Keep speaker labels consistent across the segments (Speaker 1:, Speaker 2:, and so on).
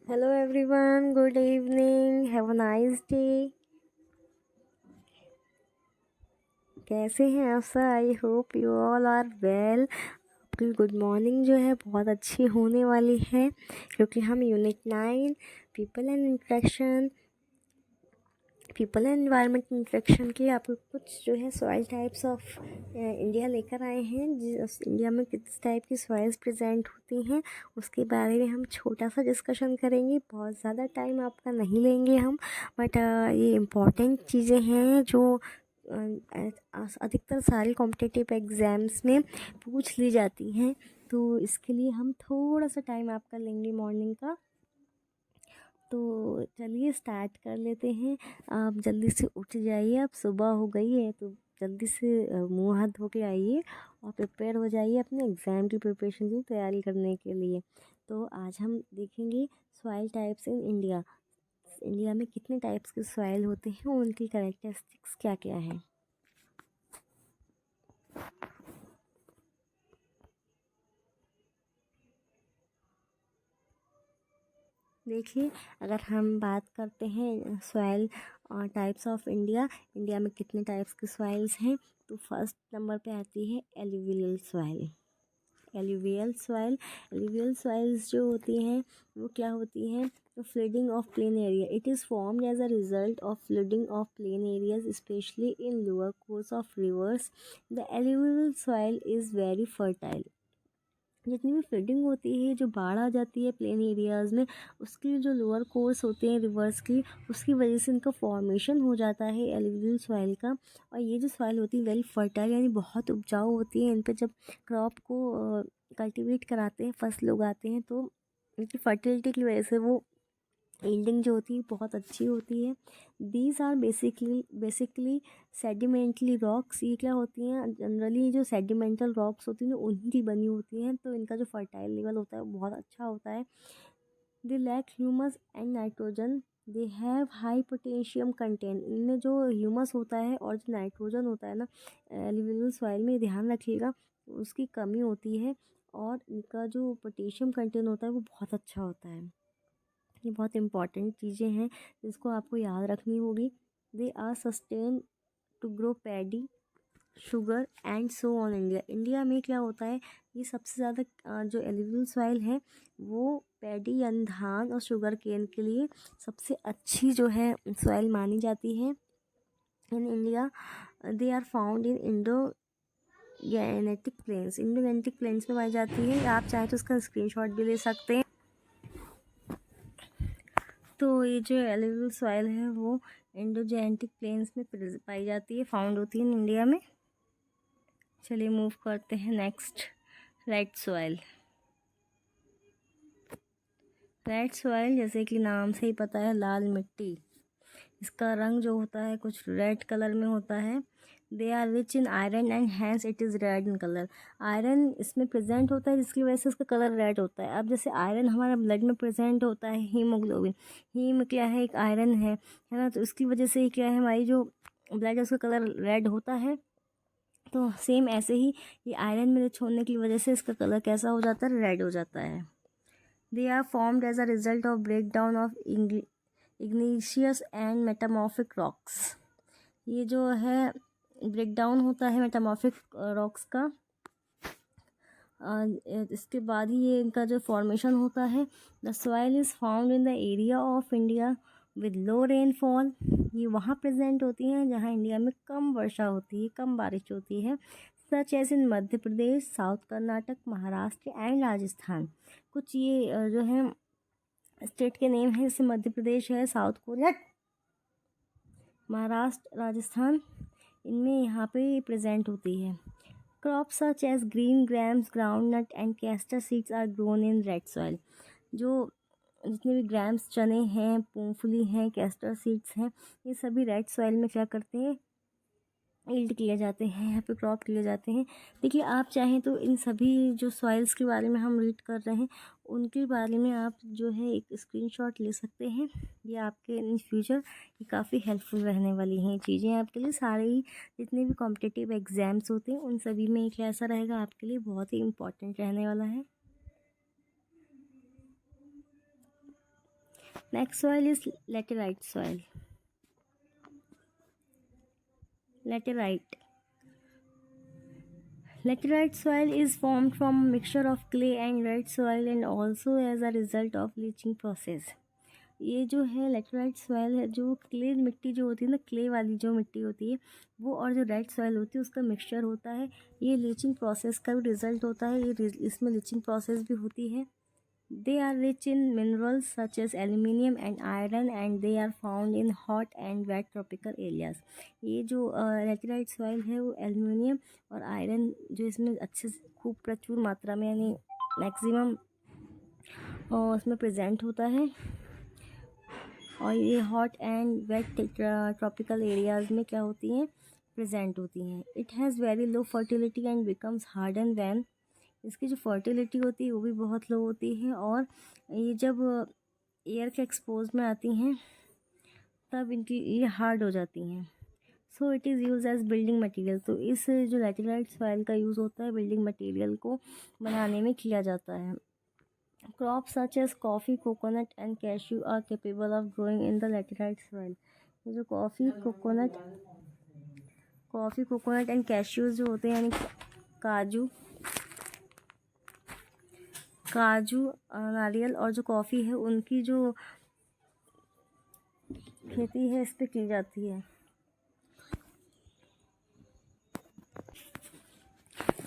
Speaker 1: Hello everyone, good evening, have a nice day. कैसे हैं आप सब? I hope you all are well. आपकी गुड मॉर्निंग जो है बहुत अच्छी होने वाली है, क्योंकि हम unit 9 people and environment interaction के लिए आपको कुछ जो है सॉइल टाइप्स ऑफ इंडिया लेकर आए हैं। जिस इंडिया में किस टाइप की सॉइल्स प्रेजेंट होती हैं उसके बारे में हम छोटा सा डिस्कशन करेंगे। बहुत ज़्यादा टाइम आपका नहीं लेंगे हम, बट ये इम्पॉर्टेंट चीज़ें हैं जो अधिकतर सारे कॉम्पिटिटिव एग्ज़ाम्स में पूछ ली जाती हैं। तो इसके लिए हम थोड़ा सा टाइम आपका लेंगे मॉर्निंग का। तो चलिए स्टार्ट कर लेते हैं। आप जल्दी से उठ जाइए, अब सुबह हो गई है तो जल्दी से मुँह हाथ धो के आइए और प्रिपेयर हो जाइए अपने एग्ज़ाम की प्रिपरेशन की तैयारी करने के लिए। तो आज हम देखेंगे soil types in India. India में कितने टाइप्स के सॉइल होते हैं, उनकी कैरेक्टरिस्टिक्स क्या क्या हैं। देखिए, अगर हम बात करते हैं soil types of India, India में कितने टाइप्स के सॉइल्स हैं, तो फर्स्ट नंबर पे आती है एलुवियल सॉइल। एलुवियल सॉइल्स जो होती हैं वो क्या होती हैं? तो flooding of plain area, it is formed as a result of flooding of plain areas specially in lower course of rivers. The alluvial soil is very fertile. जितनी भी फ्लडिंग होती है, जो बाढ़ आ जाती है प्लेन एरियाज़ में, उसकी जो लोअर कोर्स होते हैं रिवर्स की, उसकी वजह से इनका फॉर्मेशन हो जाता है एलुवियल सॉइल का। और ये जो सॉइल होती है वेरी फर्टाइल, यानी बहुत उपजाऊ होती है। इन पर जब क्रॉप को कल्टीवेट कराते हैं, फसल उगाते हैं, तो इनकी फर्टिलिटी की वजह से वो यील्डिंग जो होती है बहुत अच्छी होती है। These are basically sedimentary rocks. ये क्या होती हैं? जनरली जो सेडिमेंटल रॉक्स होती हैं उन्हीं की बनी होती हैं, तो इनका जो फर्टाइल लेवल होता है वो बहुत अच्छा होता है। They lack humus and nitrogen, they have high potassium content. इनमें जो ह्यूमस होता है और जो नाइट्रोजन होता है ना, एलुवियल सॉइल में ध्यान रखिएगा उसकी कमी होती है। और इनका जो पोटेशियम कंटेंट होता है वो बहुत अच्छा होता है। ये बहुत इंपॉर्टेंट चीज़ें हैं जिसको आपको याद रखनी होगी। They are sustain to grow paddy, sugar and so on India. India में क्या होता है, ये सबसे ज़्यादा जो एलुवियल सॉइल है वो पैडी यानी धान और शुगर केन के लिए सबसे अच्छी जो है सॉइल मानी जाती है in India. They are found in Indo Gangetic plains. Indo Gangetic plains में पाई जाती है। आप चाहें तो उसका स्क्रीनशॉट भी ले सकते हैं। तो ये जो एलुवियल सॉइल है वो इंडोजेनेटिक प्लेन्स में पाई जाती है, फाउंड होती है इन इंडिया में। चलिए मूव करते हैं next, red soil. Red soil जैसे कि नाम से ही पता है, लाल मिट्टी। इसका रंग जो होता है कुछ रेड कलर में होता है। They are rich in iron and hence it is red in colour. Iron इसमें प्रेजेंट होता है जिसकी वजह से इसका कलर रेड होता है। अब जैसे आयरन हमारा ब्लड में प्रेजेंट होता है, हीमोग्लोबिन, हीम क्या है? एक आयरन है ना, तो इसकी वजह से क्या है, हमारी जो ब्लड है उसका कलर रेड होता है। तो सेम ऐसे ही ये आयरन में रिच होने की वजह से इसका कलर कैसा हो जाता है? रेड हो जाता है। They are formed as a result of break down of igneous and metamorphic rocks. ये जो है ब्रेक डाउन होता है मेटामॉर्फिक रॉक्स का, इसके बाद ही ये इनका जो फॉर्मेशन होता है। The soil is found in the area of India with low rainfall. ये वहाँ प्रेजेंट होती हैं जहाँ इंडिया में कम वर्षा होती है, कम बारिश होती है, such as in Madhya Pradesh, south Karnataka, Maharashtra and Rajasthan. कुछ ये जो है स्टेट के नेम हैं, जैसे मध्य प्रदेश है, साउथ कोरिया, महाराष्ट्र, राजस्थान, इनमें यहाँ पे प्रेजेंट होती है। Crops such as green grams, groundnut and castor seeds are grown in red soil. जो जितने भी ग्राम्स, चने हैं, मूंगफली हैं, कैस्टर सीड्स हैं, ये सभी रेड सॉइल में क्या करते हैं? यील्ड किए जाते हैं, यहाँ पे क्रॉप किए जाते हैं। देखिए, आप चाहें तो इन सभी जो सॉइल्स के बारे में हम रीड कर रहे हैं उनके बारे में आप जो है एक स्क्रीनशॉट ले सकते हैं। ये आपके इन फ्यूचर ये काफ़ी हेल्पफुल रहने वाली हैं चीज़ें आपके लिए। सारे ही जितने भी कॉम्पिटिटिव एग्ज़ाम्स होते हैं उन सभी में एक ऐसा रहेगा आपके लिए बहुत ही इम्पोर्टेंट रहने वाला है। Next soil is laterite soil. Laterite soil is formed from a mixture of clay and red soil and also as a result of leaching process. ये जो है लेटराइट सॉइल है, जो क्ले मिट्टी जो होती है ना, क्ले वाली जो मिट्टी होती है वो, और जो रेड सॉइल होती है उसका मिक्सचर होता है। ये लीचिंग प्रोसेस का भी रिजल्ट होता है, ये इसमें लीचिंग प्रोसेस भी होती है। They are rich in minerals such as aluminium and iron and they are found in hot and wet tropical areas. ये जो लेटराइट सॉइल है वो एल्यूमिनियम और आयरन जो इसमें अच्छे से खूब प्रचुर मात्रा में यानी मैक्सिमम उसमें प्रेजेंट होता है, और ये hot and wet tropical areas में क्या होती हैं, प्रेजेंट होती हैं। It has very low fertility and becomes harden when. इसकी जो फर्टिलिटी होती है वो भी बहुत लो होती है, और ये जब एयर के एक्सपोज में आती हैं तब इनकी ये हार्ड हो जाती हैं। So it is use as building material. तो इस जो लैटेराइट सॉइल का यूज़ होता है बिल्डिंग मटेरियल को बनाने में किया जाता है। Crops such as coffee, coconut and cashew are capable of growing in the laterite soil. ये जो कॉफ़ी कोकोनट एंड कैश्यूज जो होते हैं यानी काजू नारियल और जो कॉफ़ी है उनकी जो खेती है इस पे की जाती है।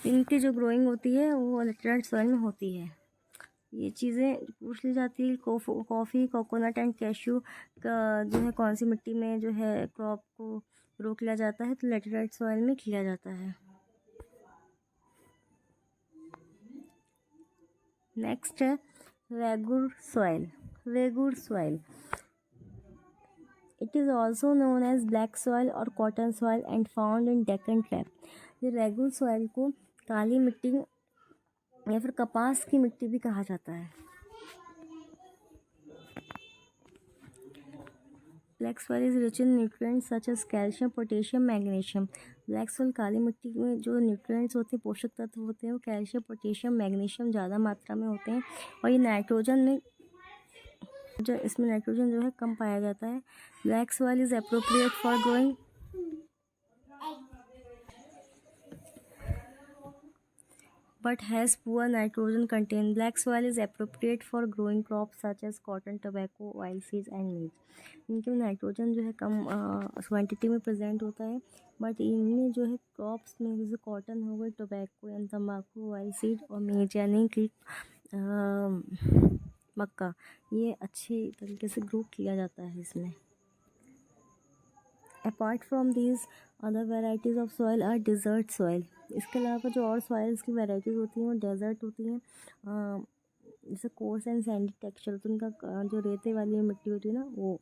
Speaker 1: इनकी जो ग्रोइंग होती है वो लेटराइट सॉइल में होती है। ये चीज़ें पूछ ली जाती है, कॉफ़ी कोकोनट एंड कैश्यू का जो है कौन सी मिट्टी में जो है क्रॉप को ग्रो किया जाता है, तो लेटराइट सॉइल में किया जाता है। नेक्स्ट है regur soil. It is also known as black soil और cotton soil and found in Deccan trap. ये रेगुर सॉइल को काली मिट्टी या फिर कपास की मिट्टी भी कहा जाता है। Black soil is rich in nutrients such as calcium, potassium, magnesium. Black soil काली मिट्टी में जो न्यूट्रिएंट्स होते हैं, पोषक तत्व होते हैं, वो कैल्शियम, पोटेशियम, मैग्नीशियम ज़्यादा मात्रा में होते हैं, और ये नाइट्रोजन में जो इसमें नाइट्रोजन जो है कम पाया जाता है। Black soil is appropriate for growing but has poor nitrogen content. Black soil is appropriate for growing crops such as cotton, tobacco, oilseeds and maize. इनके नाइट्रोजन जो है कम क्वांटिटी में प्रेजेंट होता है, बट इनमें जो है क्रॉप्स में जैसे कॉटन हो गई, टोबैको यानी तम्बाकू, ऑयलसीड और मेज यानी कि मक्का, ये अच्छी तरीके से ग्रो किया जाता है इसमें। Apart from these other varieties of soil are desert soil. इसके अलावा जो और सॉइल्स की वेराइटीज़ होती हैं वो डेजर्ट होती हैं, जैसे कोर्स एंड सैंडी टेक्सचर, तो उनका जो रेते वाली मिट्टी होती है ना वो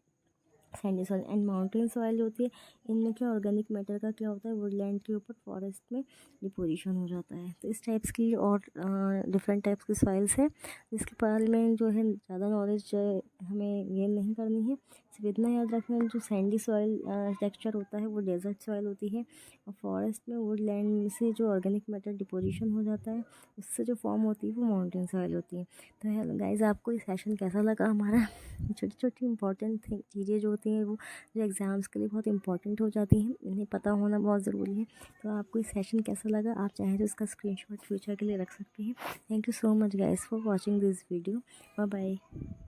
Speaker 1: Sandy soil. And mountain soil होती है, इनमें क्या ऑर्गेनिक मैटर का क्या होता है, वुडलैंड के ऊपर फॉरेस्ट में डिपोजिशन हो जाता है। तो इस टाइप्स की और डिफरेंट टाइप्स की सॉइल्स हैं जिसके बारे में जो है ज़्यादा नॉलेज हमें गेन नहीं करनी है। सिर्फ इतना याद रखना है, जो सैंडी सॉइल टेक्सचर होता है वो डेजर्ट सॉइल होती है, और फॉरेस्ट में वुडलैंड से जो ऑर्गेनिक मैटर डिपोजिशन हो जाता है उससे जो फॉर्म होती है वो माउंटेन सॉइल होती है। तो गाइज़ आपको ये सेशन कैसा लगा हमारा? छोटी छोटी इंपॉर्टेंट चीज़ें जो होती हैं वो जो एग्ज़ाम्स के लिए बहुत इंपॉर्टेंट हो जाती हैं, इन्हें पता होना बहुत ज़रूरी है। तो आपको ये सेशन कैसा लगा, आप चाहें तो इसका स्क्रीनशॉट फ्यूचर के लिए रख सकते हैं। Thank you so much guys for watching this video. Bye bye.